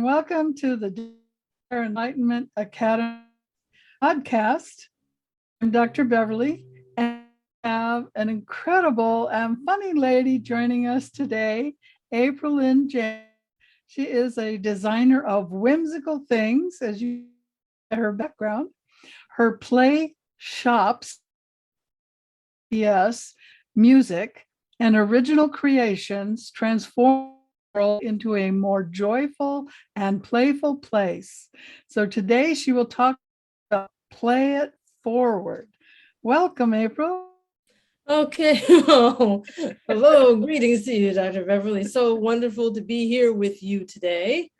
and welcome to the Enlightenment Academy podcast. I'm Dr. Beverly, and I have an incredible and funny lady joining us today, Lynn. She is a designer of whimsical things, as you know her background. Her play shops, yes, music, and original creations transform into a more joyful and playful place. So today she will talk about Play It Forward. Welcome, April. Okay. Hello. Greetings to you, Dr. Beverly. So wonderful to be here with you today.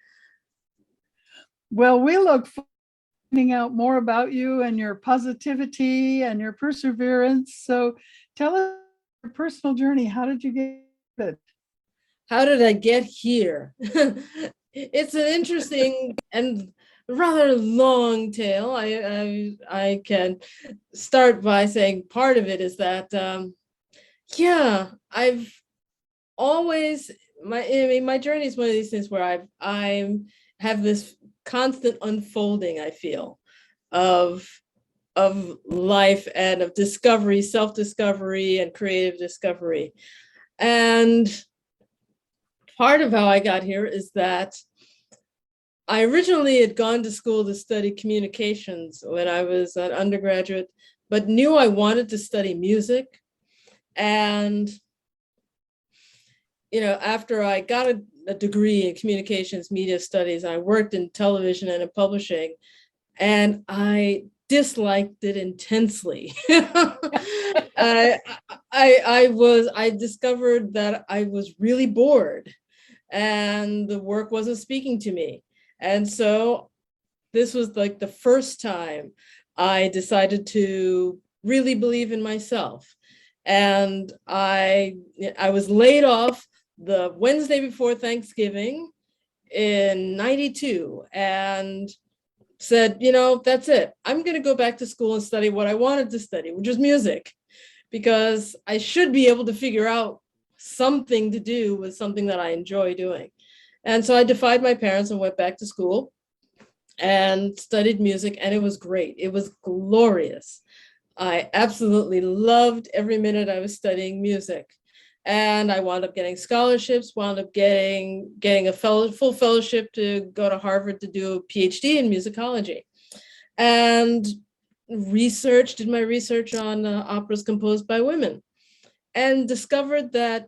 Well, we look forward to finding out more about you and your positivity and your perseverance. So tell us your personal journey. How did you get it? How did I get here? It's an interesting and rather long tale. I can start by saying part of it is that, I've always, my journey is one of these things where I have this constant unfolding, I feel, of life and of discovery, self-discovery and creative discovery. And part of how I got here is that I originally had gone to school to study communications when I was an undergraduate, but knew I wanted to study music. And, after I got a degree in communications, media studies, I worked in television and in publishing, and I disliked it intensely. I discovered that I was really bored and the work wasn't speaking to me. And so this was like the first time I decided to really believe in myself. And I was laid off the Wednesday before Thanksgiving in '92 and said, that's it. I'm going to go back to school and study what I wanted to study, which was music, because I should be able to figure out something to do with something that I enjoy doing. And so I defied my parents and went back to school and studied music, and it was great. It was glorious. I absolutely loved every minute I was studying music. And I wound up getting scholarships, wound up getting a full fellowship to go to Harvard to do a PhD in musicology. And did my research on operas composed by women, and discovered that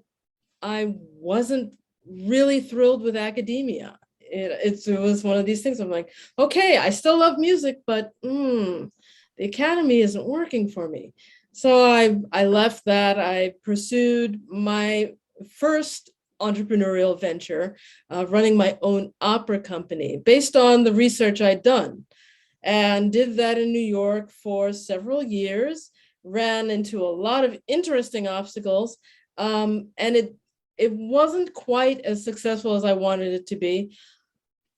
I wasn't really thrilled with academia. It was one of these things. I'm like, okay, I still love music, but the academy isn't working for me. So I left that. I pursued my first entrepreneurial venture, running my own opera company based on the research I'd done, and did that in New York for several years, ran into a lot of interesting obstacles, and it wasn't quite as successful as I wanted it to be.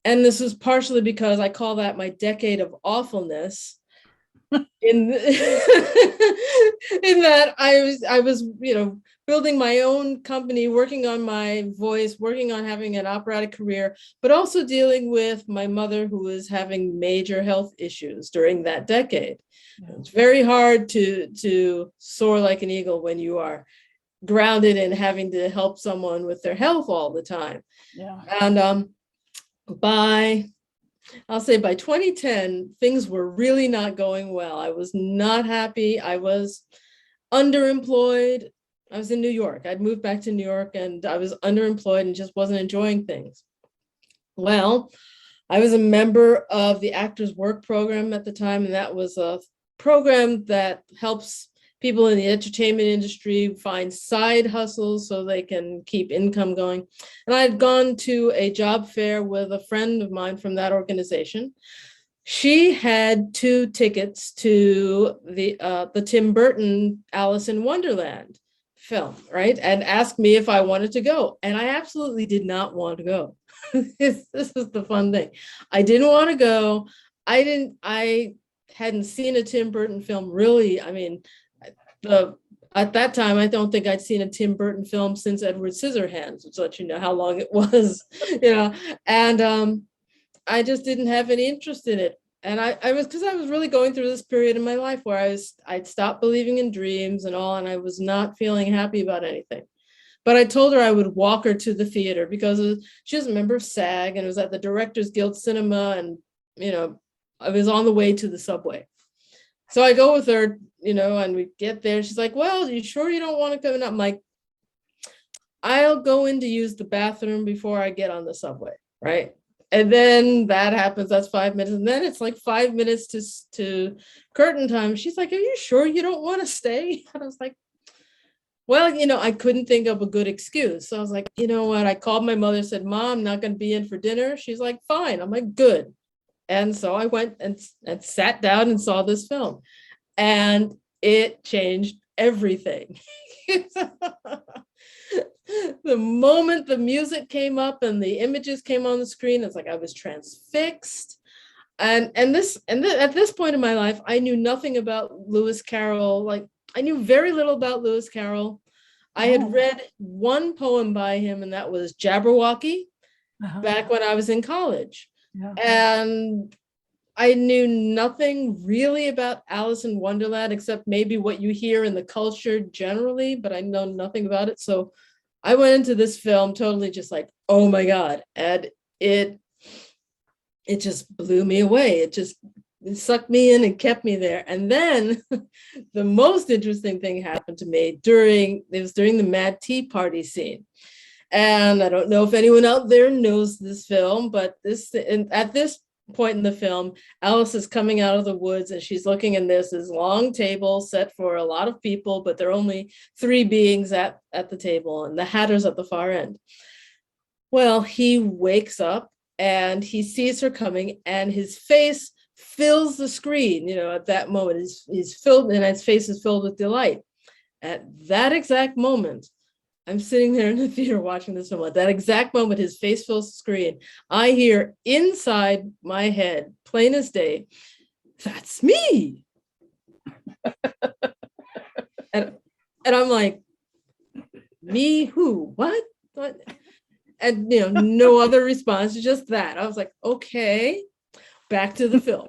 And this was partially because I call that my decade of awfulness. In that I was building my own company, working on my voice, working on having an operatic career, but also dealing with my mother, who was having major health issues during that decade. It's very hard to soar like an eagle when you are grounded in having to help someone with their health all the time. Yeah. And I'll say by 2010, things were really not going well. I was not happy. I was underemployed. I was in New York. I'd moved back to New York and I was underemployed and just wasn't enjoying things. Well, I was a member of the Actors Work Program at the time, and that was a program that helps people in the entertainment industry find side hustles so they can keep income going. And I had gone to a job fair with a friend of mine from that organization. She had 2 tickets to the Tim Burton Alice in Wonderland film, right? And asked me if I wanted to go. And I absolutely did not want to go. This is the fun thing. I didn't want to go. I hadn't seen a Tim Burton film really. I mean, at that time, I don't think I'd seen a Tim Burton film since Edward Scissorhands, which lets you know how long it was, And I just didn't have any interest in it. And I was, because I was really going through this period in my life where I'd stopped believing in dreams and all, and I was not feeling happy about anything. But I told her I would walk her to the theater because she was a member of SAG and it was at the Directors Guild Cinema, and I was on the way to the subway. So I go with her, and we get there. She's like, "Well, you sure you don't want to come?" And I'm like, "I'll go in to use the bathroom before I get on the subway," right? And then that happens. That's 5 minutes, and then it's like 5 minutes to curtain time. She's like, "Are you sure you don't want to stay?" And I was like, well, I couldn't think of a good excuse. So I was like, you know what? I called my mother, said, "Mom, I'm not going to be in for dinner." She's like, "Fine." I'm like, "Good." And so I went and sat down and saw this film, and it changed everything. The moment the music came up and the images came on the screen, it's like I was transfixed. And at this point in my life, I knew nothing about Lewis Carroll. Like, I knew very little about Lewis Carroll. I had read one poem by him, and that was Jabberwocky, back when I was in college. Yeah. And I knew nothing really about Alice in Wonderland, except maybe what you hear in the culture generally, but I know nothing about it. So I went into this film totally just like, oh my God. And it just blew me away. It sucked me in and kept me there. And then the most interesting thing happened to me during the Mad Tea Party scene. And I don't know if anyone out there knows this film, but at this point in the film, Alice is coming out of the woods and she's looking, and there's this long table set for a lot of people, but there are only 3 beings at the table, and the Hatter's at the far end. Well, he wakes up and he sees her coming, and his face fills the screen. At that moment, he's filled, and his face is filled with delight. At that exact moment, I'm sitting there in the theater watching this film. At that exact moment, his face fills the screen. I hear inside my head, plain as day, "That's me." and I'm like, "Me who? What?" And no other response, just that. I was like, okay, back to the film.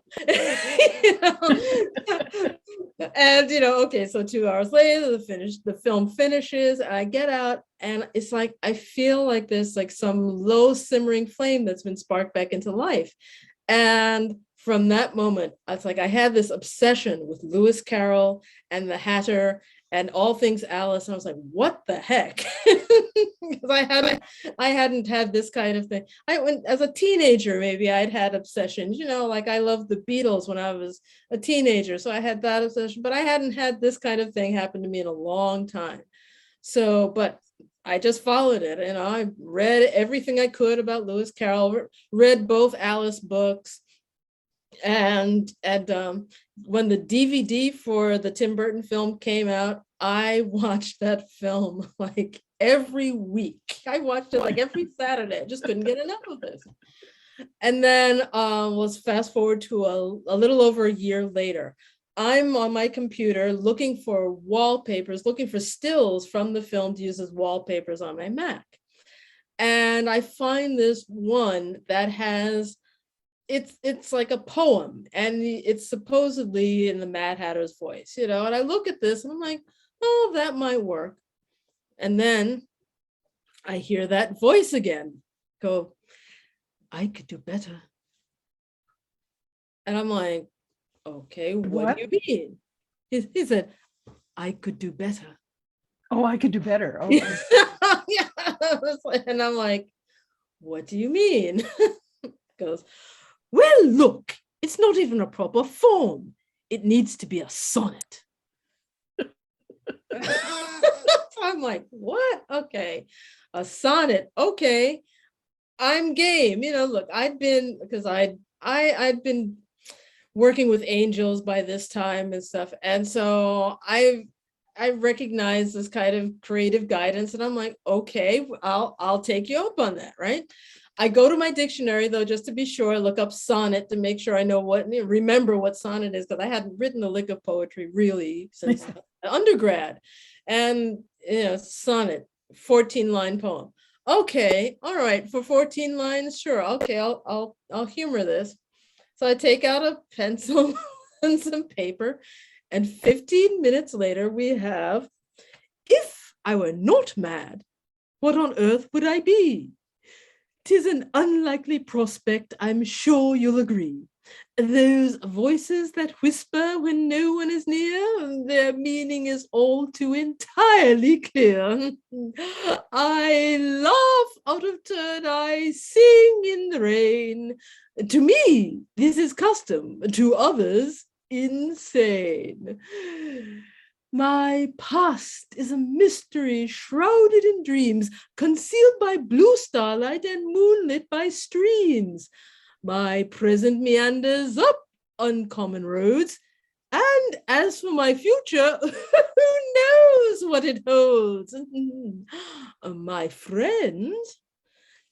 And okay, so 2 hours later, the film finishes, and I get out, and it's like I feel like there's like some low simmering flame that's been sparked back into life. And from that moment, it's like I had this obsession with Lewis Carroll and the Hatter and all things Alice. And I was like, what the heck? Because I hadn't had this kind of thing. As a teenager, maybe I'd had obsessions, like I loved the Beatles when I was a teenager. So I had that obsession, but I hadn't had this kind of thing happen to me in a long time. So, but I just followed it, and I read everything I could about Lewis Carroll, read both Alice books. And when the DVD for the Tim Burton film came out, I watched that film like every week. I watched it like every Saturday. I just couldn't get enough of it. And then let's fast forward to a little over a year later. I'm on my computer looking for wallpapers, looking for stills from the film to use as wallpapers on my Mac. And I find this one that has, it's like a poem, and it's supposedly in the Mad Hatter's voice, and I look at this and I'm like, oh, that might work. And then I hear that voice again go, "I could do better." And I'm like, okay, what do you mean? He said, "I could do better." Oh, I could do better. Oh. Yeah. And I'm like, what do you mean? Goes, "Well, look, it's not even a proper form. It needs to be a sonnet." So I'm like, what? Okay, a sonnet. Okay, I'm game. Look, I'd been working with angels by this time and stuff, and so I recognize this kind of creative guidance, and I'm like, okay, I'll take you up on that, right? I go to my dictionary, though, just to be sure, look up sonnet to make sure I know remember what sonnet is, because I hadn't written a lick of poetry really since undergrad. And sonnet, 14-line poem. okay, all right, for 14 lines, sure, okay, I'll humor this. So I take out a pencil and some paper, and 15 minutes later we have, if I were not mad, what on earth would I be? 'Tis an unlikely prospect, I'm sure you'll agree. Those voices that whisper when no one is near, their meaning is all too entirely clear. I laugh out of turn, I sing in the rain. To me, this is custom, to others, insane. My past is a mystery shrouded in dreams, concealed by blue starlight and moonlit by streams. My present meanders up uncommon roads, and as for my future, who knows what it holds? My friends,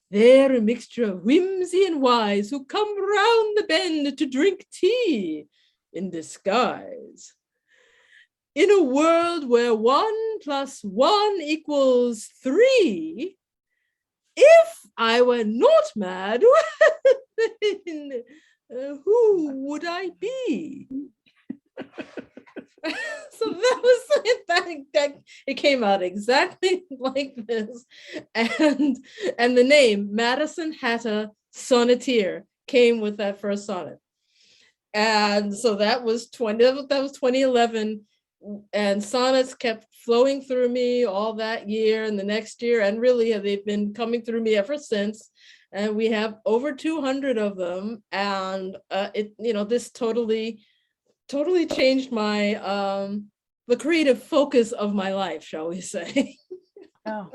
they're a mixture of whimsy and wise who come round the bend to drink tea in disguise. In a world where 1 + 1 = 3, if I were not mad, then, who would I be? So that was that it came out exactly like this, and the name Madison Hatter Sonneteer came with that first sonnet, and so that was 2011, and sonnets kept flowing through me all that year and the next year, and really they've been coming through me ever since. And we have over 200 of them, and this totally changed my the creative focus of my life, shall we say. Yeah.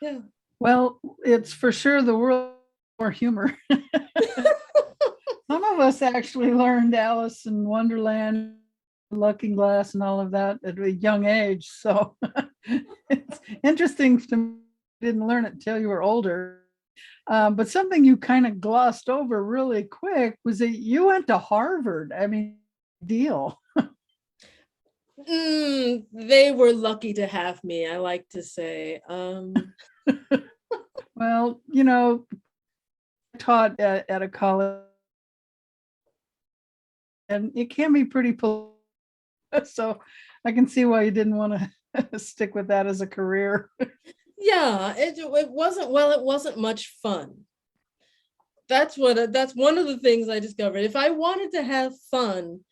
Yeah. Well, it's for sure the world more humor. Some of us actually learned Alice in Wonderland, Looking Glass, and all of that at a young age. So it's interesting to me, you didn't learn it till you were older. But something you kind of glossed over really quick was that you went to Harvard. I mean, deal. They were lucky to have me, I like to say. Well, I taught at a college, and it can be pretty political. So I can see why you didn't want to stick with that as a career. Yeah, it wasn't much fun. That's one of the things I discovered. If I wanted to have fun,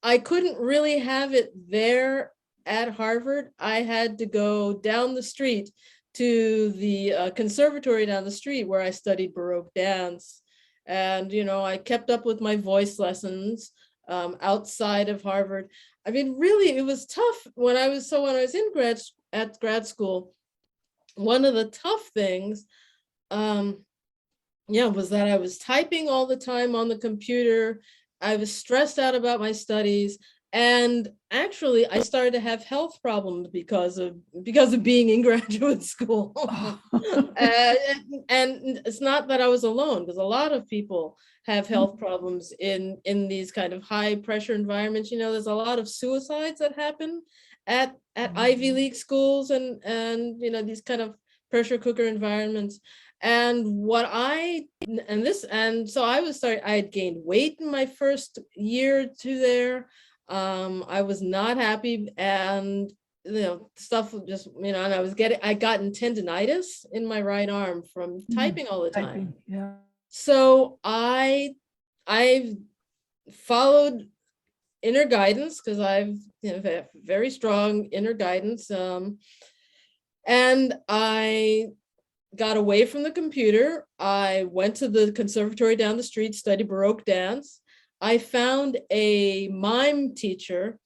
I couldn't really have it there at Harvard. I had to go down the street to the conservatory down the street where I studied Baroque dance. And, I kept up with my voice lessons outside of Harvard. I mean, really, it was tough when I was in grad school. One of the tough things, was that I was typing all the time on the computer. I was stressed out about my studies, and actually I started to have health problems because of being in graduate school. And it's not that I was alone, because a lot of people have health problems in these kind of high pressure environments. There's a lot of suicides that happen at Ivy League schools and these kind of pressure cooker environments. And so I had gained weight in my first year or two there. I was not happy, and stuff just, and I gotten tendonitis in my right arm from typing all the time. Yeah. So I've followed inner guidance, because I've very strong inner guidance, and I got away from the computer. I went to the conservatory down the street, studied Baroque dance. I found a mime teacher,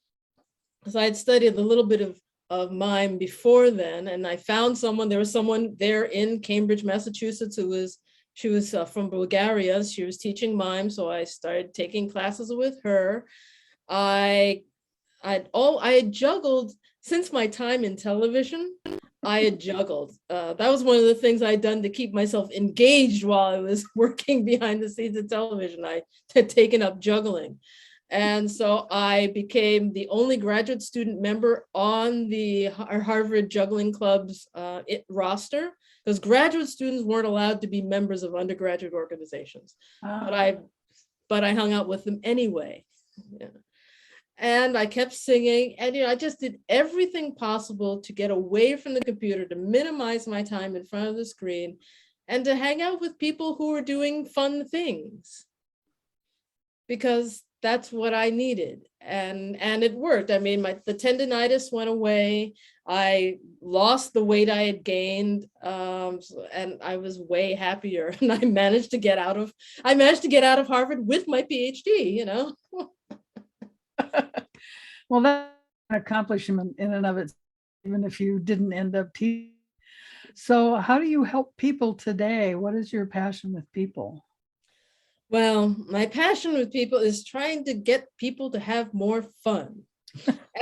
because I had studied a little bit of mime before then, and I found there was someone there in Cambridge, Massachusetts, she was from Bulgaria. She was teaching mime, so I started taking classes with her. I had juggled since my time in television. I had juggled. That was one of the things I'd done to keep myself engaged while I was working behind the scenes of television. I had taken up juggling. And so I became the only graduate student member on the Harvard Juggling Club's roster, because graduate students weren't allowed to be members of undergraduate organizations. But I hung out with them anyway. Yeah. And I kept singing, and I just did everything possible to get away from the computer, to minimize my time in front of the screen, and to hang out with people who were doing fun things, because that's what I needed. And it worked. I mean, the tendinitis went away. I lost the weight I had gained, and I was way happier. And I managed to get out of Harvard with my PhD, Well, that's an accomplishment in and of itself, even if you didn't end up teaching. So how do you help people today? What is your passion with people? Well, my passion with people is trying to get people to have more fun.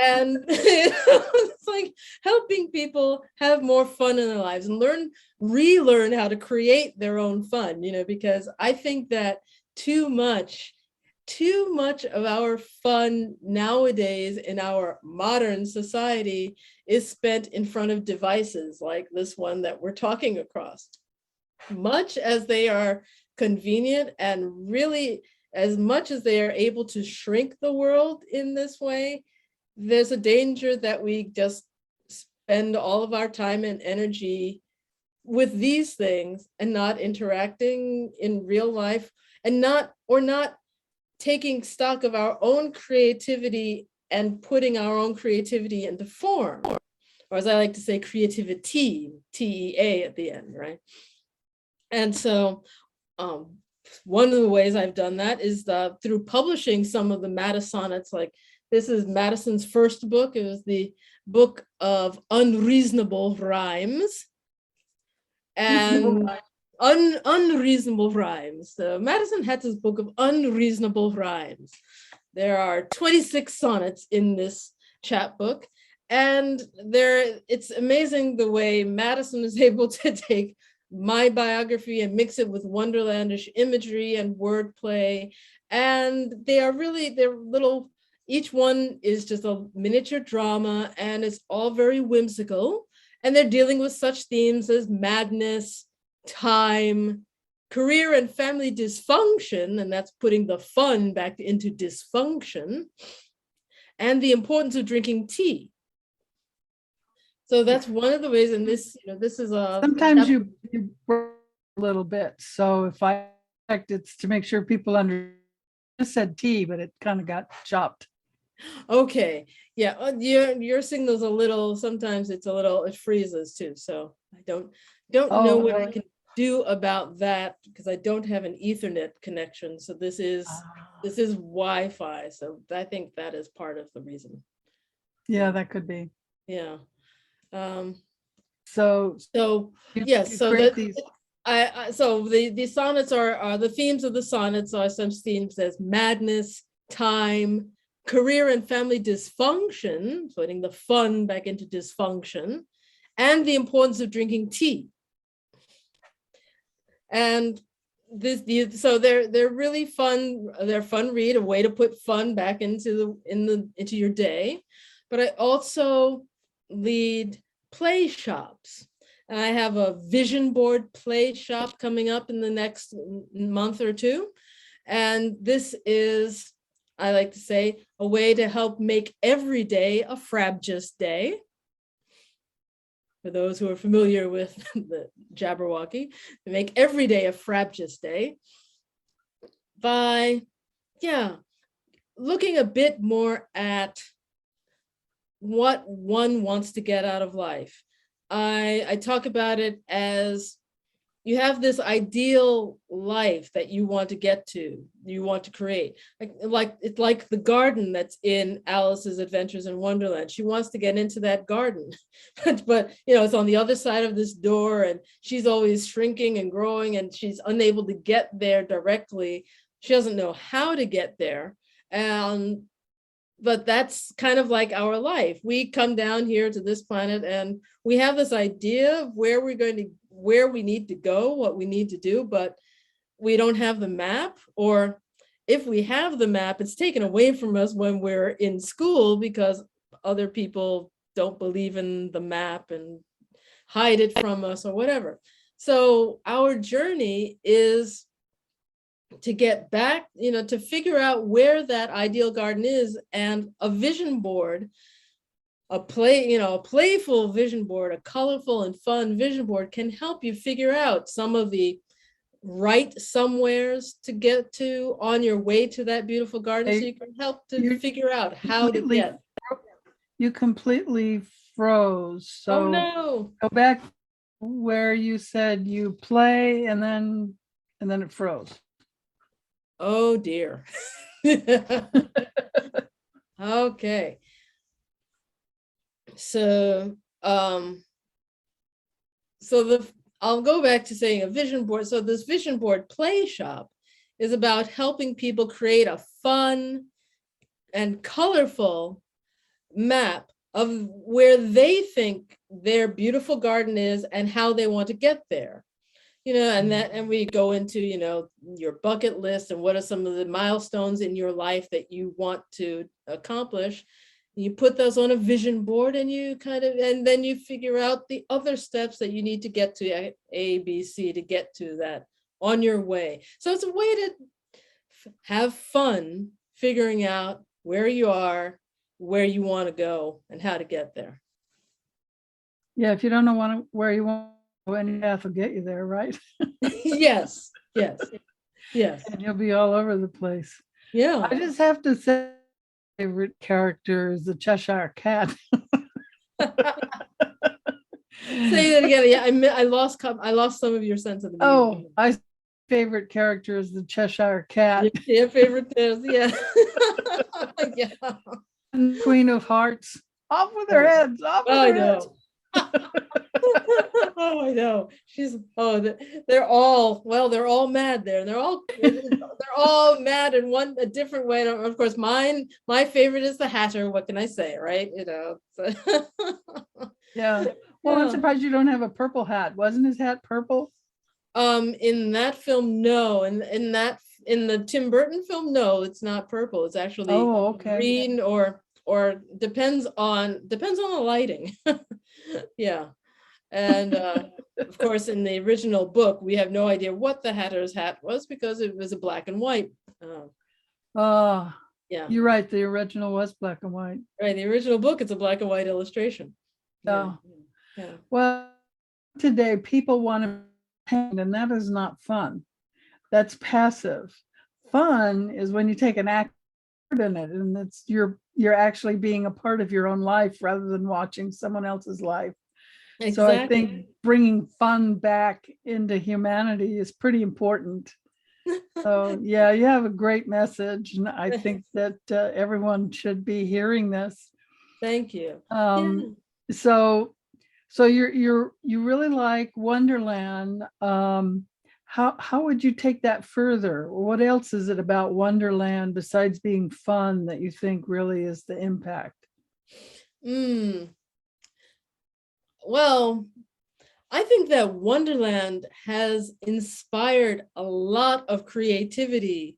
And it's like helping people have more fun in their lives and relearn how to create their own fun, because I think that too much of our fun nowadays in our modern society is spent in front of devices like this one that we're talking across. Much as they are convenient, and really as much as they are able to shrink the world in this way, there's a danger that we just spend all of our time and energy with these things and not interacting in real life, and not taking stock of our own creativity and putting our own creativity into form, or as I like to say, creativity, TEA at the end, right? And so one of the ways I've done that is through publishing some of the Mattis sonnets. Like, this is Madison's first book. It was the book of unreasonable rhymes. And unreasonable rhymes. So Madison had this book of unreasonable rhymes. There are 26 sonnets in this chapbook, and it's amazing the way Madison is able to take my biography and mix it with wonderlandish imagery and wordplay. And they're little, each one is just a miniature drama, and it's all very whimsical. And they're dealing with such themes as madness, time, career and family dysfunction, and that's putting the fun back into dysfunction, and the importance of drinking tea. So that's one of the ways, and this is a... Sometimes you work a little bit. So if I expect, it's to make sure people understand. I said tea, but it kind of got chopped. Okay, yeah, your signal's a little, sometimes it freezes too. So I don't know what I can do about that, because I don't have an Ethernet connection. So this is Wi-Fi. So I think that is part of the reason. Yeah, that could be. Yeah. So yes, so the sonnets are the themes of the sonnets are some themes as madness, time, career and family dysfunction, putting the fun back into dysfunction, and the importance of drinking tea. And so they're really fun. They're fun read, a way to put fun back into your day. But I also lead play shops. And I have a vision board play shop coming up in the next month or two. And this is, I like to say, a way to help make every day a frabjous day. For those who are familiar with the Jabberwocky, to make every day a frabjous day by, looking a bit more at what one wants to get out of life. I talk about it as you have this ideal life that you want to get to, you want to create. Like it's like the garden that's in Alice's Adventures in Wonderland. She wants to get into that garden, but it's on the other side of this door, and she's always shrinking and growing, and she's unable to get there directly. She doesn't know how to get there. But that's kind of like our life. We come down here to this planet, and we have this idea of where we need to go, what we need to do, but we don't have the map, or if we have the map, it's taken away from us when we're in school because other people don't believe in the map and hide it from us or whatever. So our journey is to get back, to figure out where that ideal garden is, and a vision board, a playful vision board, a colorful and fun vision board can help you figure out some of the right somewheres to get to on your way to that beautiful garden, so you can help to figure out how to get. You completely froze. So oh no. Go back where you said you play and then it froze. Oh dear. Okay. So I'll go back to saying a vision board. So this vision board play shop is about helping people create a fun and colorful map of where they think their beautiful garden is and how they want to get there. And we go into, your bucket list and what are some of the milestones in your life that you want to accomplish. You put those on a vision board and and then you figure out the other steps that you need to get to A, B, C to get to that on your way. So it's a way to have fun figuring out where you are, where you want to go, and how to get there. Yeah, if you don't know where you want to go, any path will get you there, right? Yes. And you'll be all over the place. Yeah. I just have to say, favorite character is the Cheshire Cat. Say that again. Yeah, I lost some of your sense of the meaning. My favorite character is the Cheshire Cat. Your favorite is, yeah. Yeah. Queen of Hearts. Off with their heads. Off with their heads. Oh, I know. They're all mad there. They're all mad in a different way. And of course, my favorite is the Hatter. What can I say, right? So. Yeah. Well, I'm surprised you don't have a purple hat. Wasn't his hat purple? In that film, no. In the Tim Burton film, no, it's not purple. It's actually green or depends on the lighting. Yeah. And of course, in the original book, we have no idea what the Hatter's hat was because it was a black and white. Yeah. You're right. The original was black and white. Right. The original book, it's a black and white illustration. Yeah. Well, today people want to paint, and that is not fun. That's passive. Fun is when you take an act in it, and it's you're actually being a part of your own life rather than watching someone else's life. Exactly. So I think bringing fun back into humanity is pretty important. So yeah, you have a great message, and I think that everyone should be hearing this. Thank you. So you really like Wonderland. How would you take that further? What else is it about Wonderland besides being fun that you think really is the impact? Well, I think that Wonderland has inspired a lot of creativity,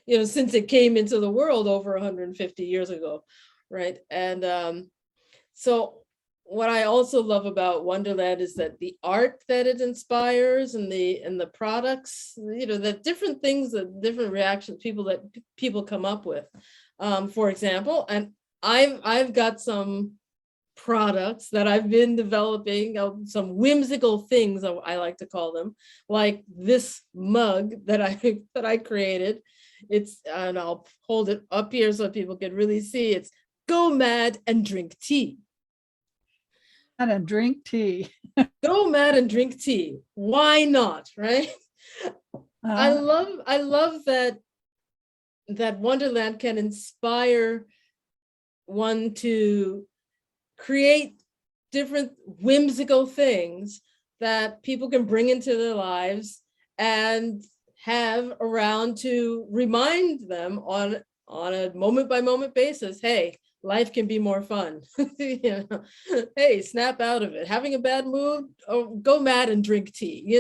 since it came into the world over 150 years ago, right? And so what I also love about Wonderland is that the art that it inspires and the products, the different things, the different reactions people come up with. For example, and I've got some products that I've been developing, some whimsical things I like to call them, like this mug that I created. And I'll hold it up here so people can really see. It's "Go mad and drink tea." And drink tea. Go mad and drink tea. Why not, right? I love that Wonderland can inspire one to create different whimsical things that people can bring into their lives and have around to remind them on a moment by moment basis, hey, life can be more fun. Hey, snap out of it. Having a bad mood, go mad and drink tea,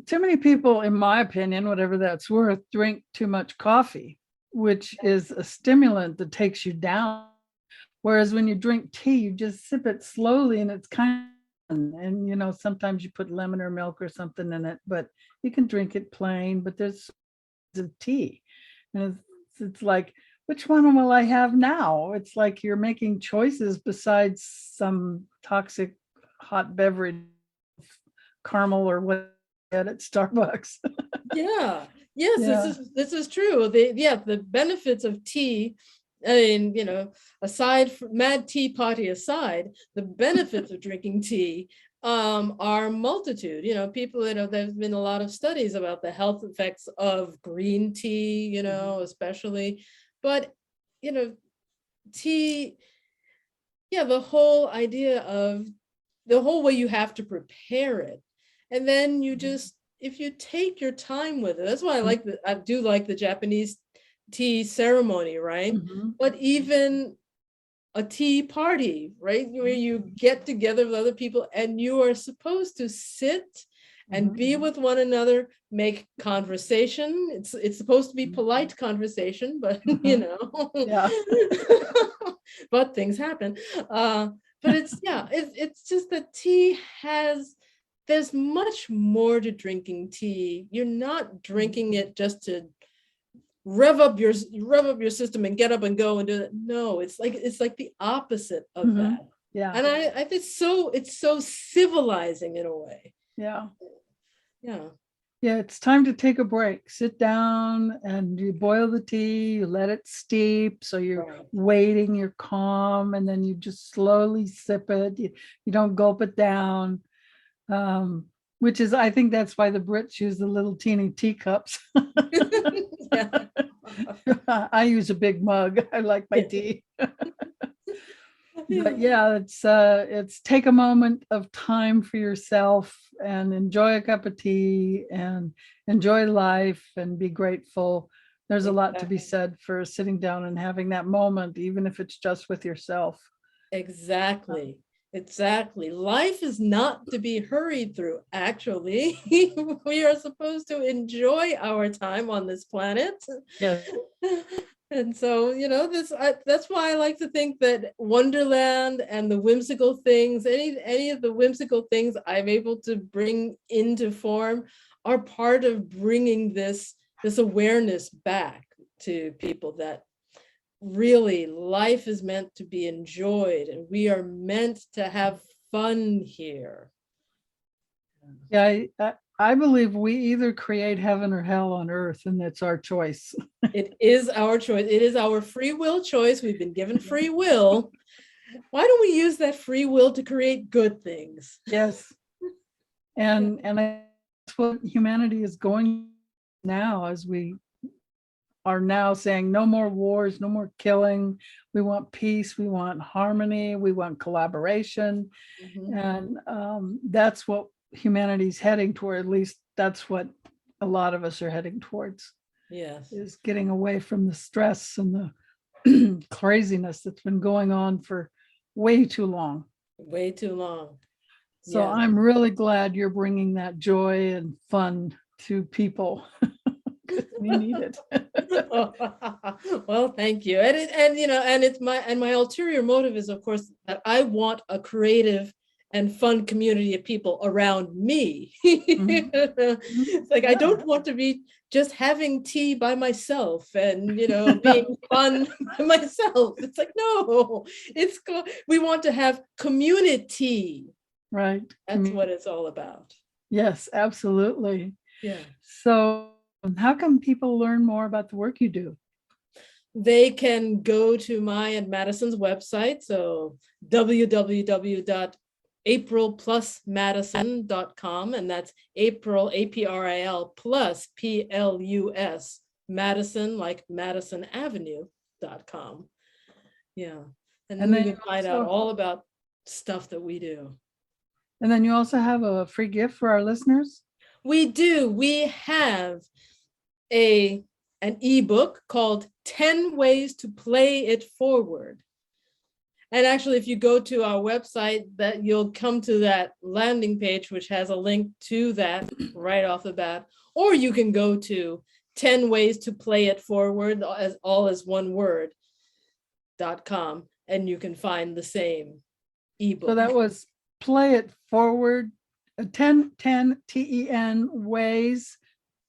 Too many people, in my opinion, whatever that's worth, drink too much coffee, which is a stimulant that takes you down. Whereas when you drink tea, you just sip it slowly and it's kind of fun. And, sometimes you put lemon or milk or something in it, but you can drink it plain, but there's of tea. And it's like, which one will I have now? It's like you're making choices besides some toxic hot beverage, caramel or what at Starbucks. Yeah. Yes, Yeah. this is true. The benefits of tea, I mean, aside from mad tea party aside, the benefits of drinking tea are multitude. People, there's been a lot of studies about the health effects of green tea, especially. But, tea, yeah, the whole idea of the whole way you have to prepare it. And then you just, if you take your time with it, that's why I do like the Japanese tea ceremony, right? Mhm. But even a tea party, right? Where you get together with other people and you are supposed to sit and be with one another, make conversation. It's supposed to be polite conversation, but Yeah. but things happen. But it's just that tea there's much more to drinking tea. You're not drinking it just to rev up your system and get up and go and do it. No, it's like the opposite of that. Yeah. And I think it's so civilizing in a way. Yeah. Yeah. Yeah, it's time to take a break. Sit down and you boil the tea, you let it steep. So you're waiting, you're calm, and then you just slowly sip it. You don't gulp it down. Which is, I think that's why the Brits use the little teeny teacups. Yeah. I use a big mug. I like my tea. But yeah, it's take a moment of time for yourself and enjoy a cup of tea and enjoy life and be grateful. There's a lot to be said for sitting down and having that moment, even if it's just with yourself. Exactly. Life is not to be hurried through. Actually, we are supposed to enjoy our time on this planet. Yeah. And so, that's why I like to think that Wonderland and the whimsical things, any of the whimsical things I'm able to bring into form are part of bringing this awareness back to people that really life is meant to be enjoyed and we are meant to have fun here. Yeah, I believe we either create heaven or hell on earth, and that's our choice. It is our choice. It is our free will choice. We've been given free will. Why don't we use that free will to create good things? Yes. And that's what humanity is going now, as we are now saying no more wars, no more killing. We want peace, we want harmony, we want collaboration. And that's what humanity's heading toward. At least that's what a lot of us are heading towards. Yes. Is getting away from the stress and the craziness that's been going on for way too long. Way too long. So yeah. I'm really glad you're bringing that joy and fun to people. We need it. Well, thank you. And my ulterior motive is, of course, that I want a creative and fun community of people around me. It's like, I don't want to be just having tea by myself and, being fun by myself. It's like, no, we want to have community. Right. That's what it's all about. Yes, absolutely. Yeah. So how can people learn more about the work you do? They can go to my and Madison's website. So aprilplusmadison.com, and that's April, APRIL, plus PLUS, Madison, like Madison Avenue.com. Yeah. And then you can find out all about stuff that we do. And then you also have a free gift for our listeners? We do. We have an ebook called 10 Ways to Play It Forward. And actually, if you go to our website, that you'll come to that landing page, which has a link to that right off the bat. Or you can go to 10 ways to play it forward, as all as one word.com, and you can find the same ebook. So that was play it forward, 10 TEN ways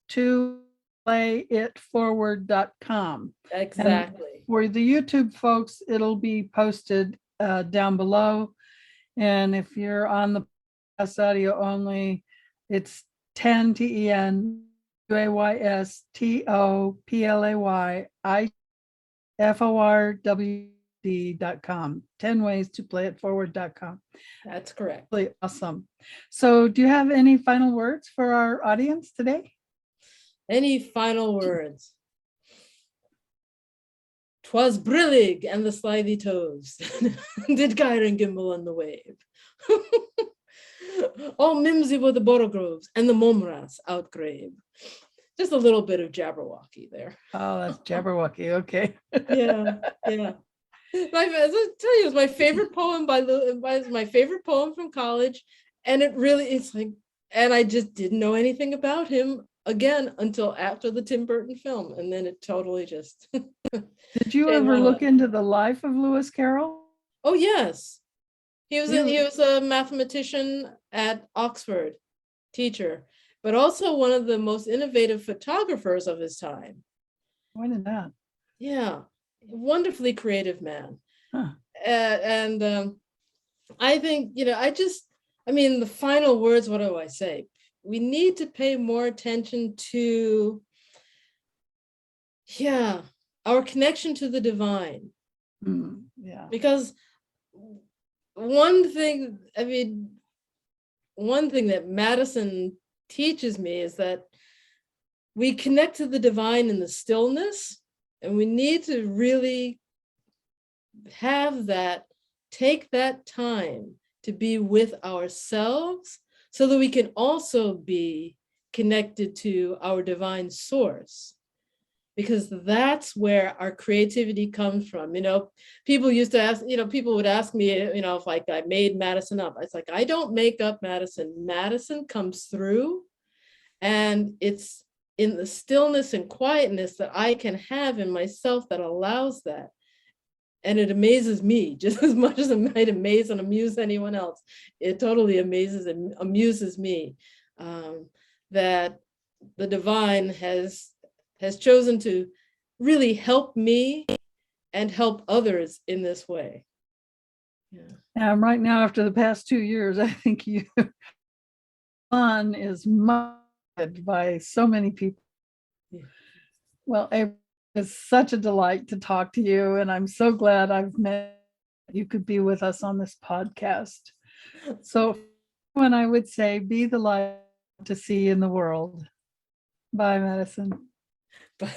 to play it forward.com. Exactly. And for the YouTube folks, it'll be posted down below. And if you're on the podcast audio only, it's 10 TEN WAYSTOPLAYIFORWD.com. 10 ways to play it forward.com. That's correct. Really awesome. So do you have any final words for our audience today? Any final words? 'Twas brillig and the slithy toves did gyre and gimble on the wave. All mimsy were the borogroves and the momras outgrave. Just a little bit of Jabberwocky there. Oh, that's Jabberwocky. Okay. Yeah, yeah. As I tell you, it's my favorite poem my favorite poem from college, and it's like, and I just didn't know anything about him again until after the Tim Burton film, and then it totally just. Did you ever look into the life of Lewis Carroll? Oh yes, he was a mathematician at Oxford, teacher, but also one of the most innovative photographers of his time. Why did that? Yeah, wonderfully creative man. Huh. And I think, the final words, what do I say? We need to pay more attention to, our connection to the divine. Yeah. Because one thing that Madison teaches me is that we connect to the divine in the stillness, and we need to really take that time to be with ourselves so that we can also be connected to our divine source, because that's where our creativity comes from. People used to ask, people would ask me, if like I made Madison up. It's like, I don't make up Madison. Madison comes through, and it's in the stillness and quietness that I can have in myself that allows that. And it amazes me just as much as it might amaze and amuse anyone else. It totally amazes and amuses me that the divine has chosen to really help me and help others in this way. Yeah. Right now, after the past 2 years, I think fun is mocked by so many people. Yeah. Well, it's such a delight to talk to you, and I'm so glad you could be with us on this podcast. So when I would say, be the light to see in the world. Bye, Madison. Bye.